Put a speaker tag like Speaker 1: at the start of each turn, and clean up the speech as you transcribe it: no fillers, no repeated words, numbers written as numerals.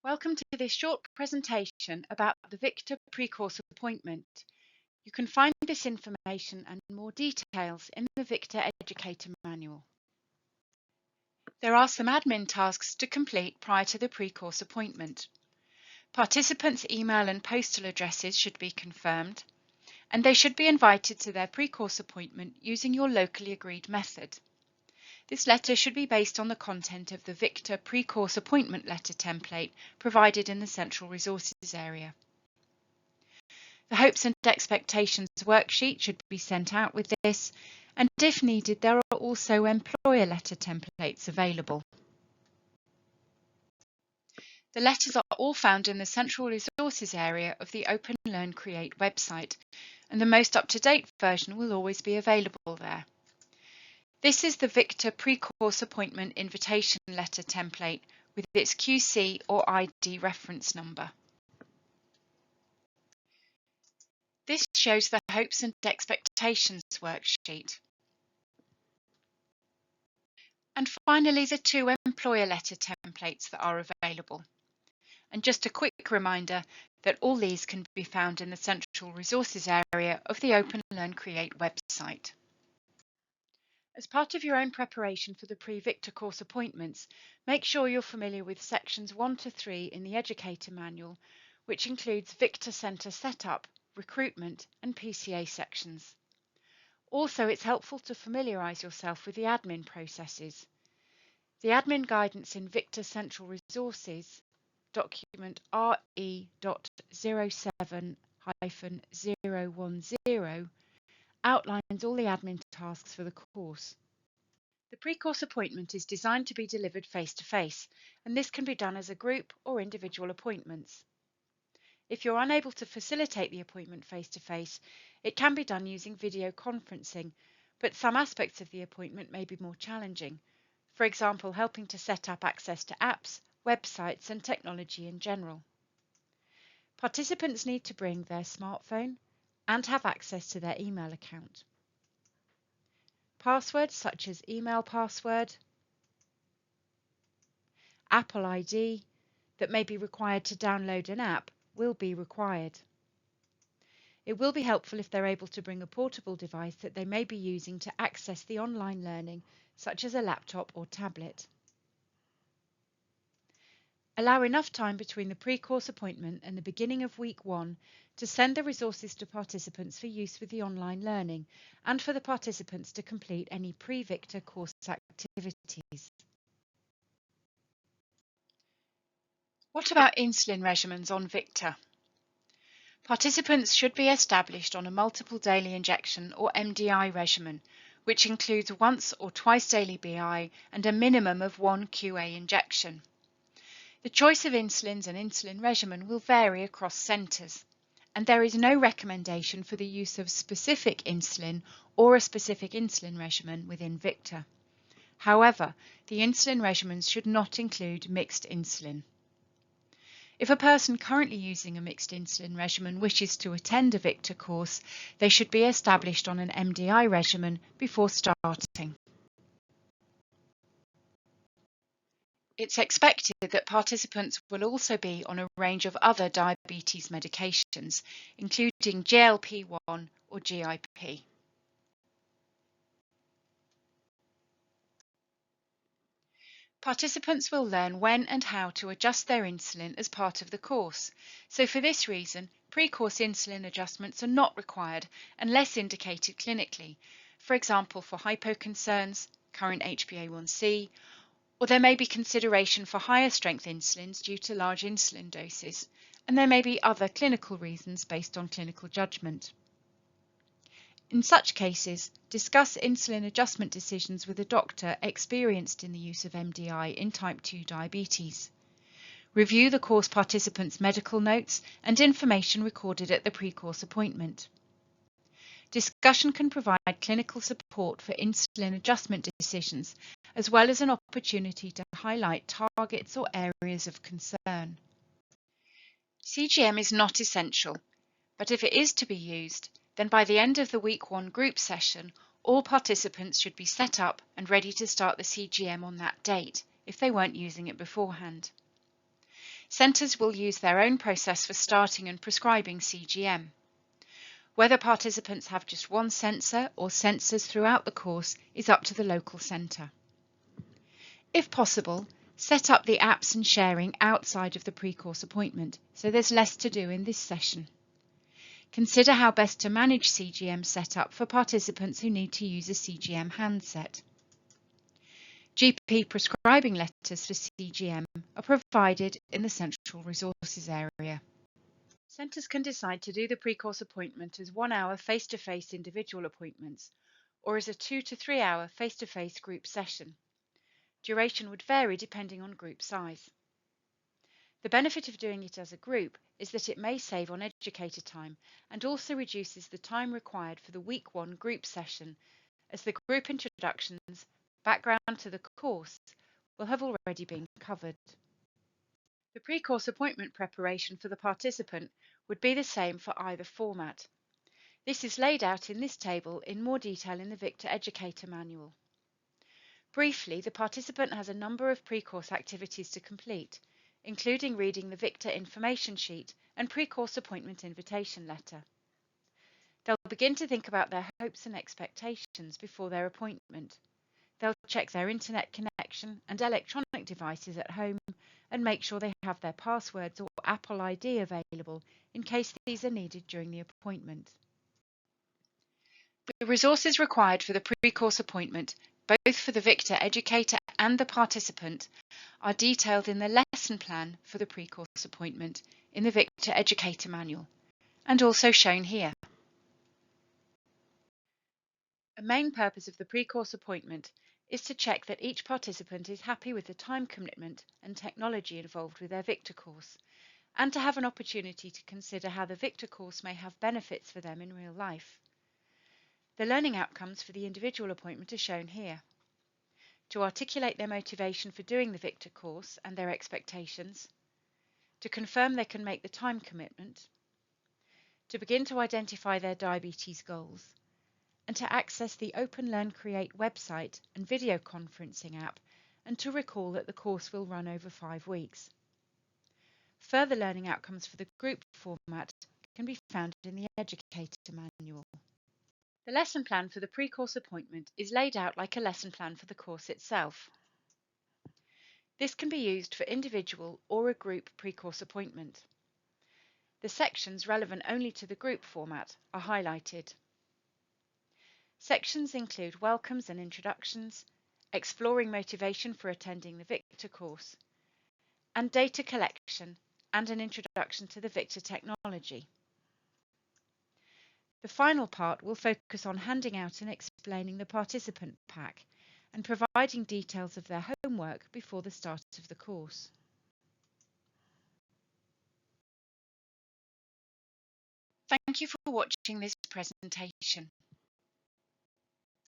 Speaker 1: Welcome to this short presentation about the Victor pre-course appointment. You can find this information and more details in the Victor Educator Manual. There are some admin tasks to complete prior to the pre-course appointment. Participants' email and postal addresses should be confirmed, and they should be invited to their pre-course appointment using your locally agreed method. This letter should be based on the content of the Victor pre-course appointment letter template provided in the Central Resources area. The Hopes and Expectations worksheet should be sent out with this, and if needed, there are also employer letter templates available. The letters are all found in the Central Resources area of the Open Learn Create website, and the most up-to-date version will always be available there. This is the Victor pre-course appointment invitation letter template with its QC or ID reference number. This shows the Hopes and Expectations worksheet. And finally, the two employer letter templates that are available. And just a quick reminder that all these can be found in the Central Resources area of the Open Learn Create website. As part of your own preparation for the pre-Victor course appointments, make sure you're familiar with sections 1 to 3 in the Educator Manual, which includes Victor Centre Setup, Recruitment and PCA sections. Also, it's helpful to familiarise yourself with the admin processes. The admin guidance in Victor Central Resources, document TR.016-002a, outlines all the admin tasks for the course. The pre-course appointment is designed to be delivered face-to-face, and this can be done as a group or individual appointments. If you're unable to facilitate the appointment face-to-face, it can be done using video conferencing, but some aspects of the appointment may be more challenging. For example, helping to set up access to apps, websites and technology in general. Participants need to bring their smartphone and have access to their email account. Passwords such as email password, Apple ID that may be required to download an app will be required. It will be helpful if they're able to bring a portable device that they may be using to access the online learning, such as a laptop or tablet. Allow enough time between the pre-course appointment and the beginning of week 1 to send the resources to participants for use with the online learning and for the participants to complete any pre-Victor course activities. What about insulin regimens on Victor? Participants should be established on a multiple daily injection or MDI regimen, which includes once or twice daily BI and a minimum of 1 QA injection. The choice of insulins and insulin regimen will vary across centres, and there is no recommendation for the use of specific insulin or a specific insulin regimen within Victor. However, the insulin regimens should not include mixed insulin. If a person currently using a mixed insulin regimen wishes to attend a Victor course, they should be established on an MDI regimen before starting. It's expected that participants will also be on a range of other diabetes medications, including GLP-1 or GIP. Participants will learn when and how to adjust their insulin as part of the course, so for this reason, pre-course insulin adjustments are not required unless indicated clinically, for example for hypo concerns, current HbA1c, or there may be consideration for higher strength insulins due to large insulin doses, and there may be other clinical reasons based on clinical judgment. In such cases, discuss insulin adjustment decisions with a doctor experienced in the use of MDI in type 2 diabetes. Review the course participants' medical notes and information recorded at the pre-course appointment. Discussion can provide clinical support for insulin adjustment decisions, as well as an opportunity to highlight targets or areas of concern. CGM is not essential, but if it is to be used, then by the end of the week 1 group session, all participants should be set up and ready to start the CGM on that date, if they weren't using it beforehand. Centres will use their own process for starting and prescribing CGM. Whether participants have just one sensor or sensors throughout the course is up to the local centre. If possible, set up the apps and sharing outside of the pre-course appointment, so there's less to do in this session. Consider how best to manage CGM setup for participants who need to use a CGM handset. GP prescribing letters for CGM are provided in the Central Resources area. Centres can decide to do the pre-course appointment as 1 hour face-to-face individual appointments or as a 2 to 3 hour face-to-face group session. Duration would vary depending on group size. The benefit of doing it as a group is that it may save on educator time and also reduces the time required for the week 1 group session, as the group introductions, background to the course, will have already been covered. The pre-course appointment preparation for the participant would be the same for either format. This is laid out in this table in more detail in the Victor Educator Manual. Briefly, the participant has a number of pre-course activities to complete, including reading the Victor information sheet and pre-course appointment invitation letter. They'll begin to think about their hopes and expectations before their appointment. They'll check their internet connection and electronic devices at home and make sure they have their passwords or Apple ID available in case these are needed during the appointment. The resources required for the pre-course appointment, both for the Victor educator and the participant, are detailed in the lesson plan for the pre-course appointment in the Victor Educator Manual, and also shown here. A main purpose of the pre-course appointment is to check that each participant is happy with the time commitment and technology involved with their Victor course, and to have an opportunity to consider how the Victor course may have benefits for them in real life. The learning outcomes for the individual appointment are shown here. To articulate their motivation for doing the Victor course and their expectations, to confirm they can make the time commitment, to begin to identify their diabetes goals, and to access the Open Learn Create website and video conferencing app, and to recall that the course will run over 5 weeks. Further learning outcomes for the group format can be found in the Educator Manual. The lesson plan for the pre-course appointment is laid out like a lesson plan for the course itself. This can be used for individual or a group pre-course appointment. The sections relevant only to the group format are highlighted. Sections include welcomes and introductions, exploring motivation for attending the Victor course, and data collection and an introduction to the Victor technology. The final part will focus on handing out and explaining the participant pack and providing details of their homework before the start of the course. Thank you for watching this presentation.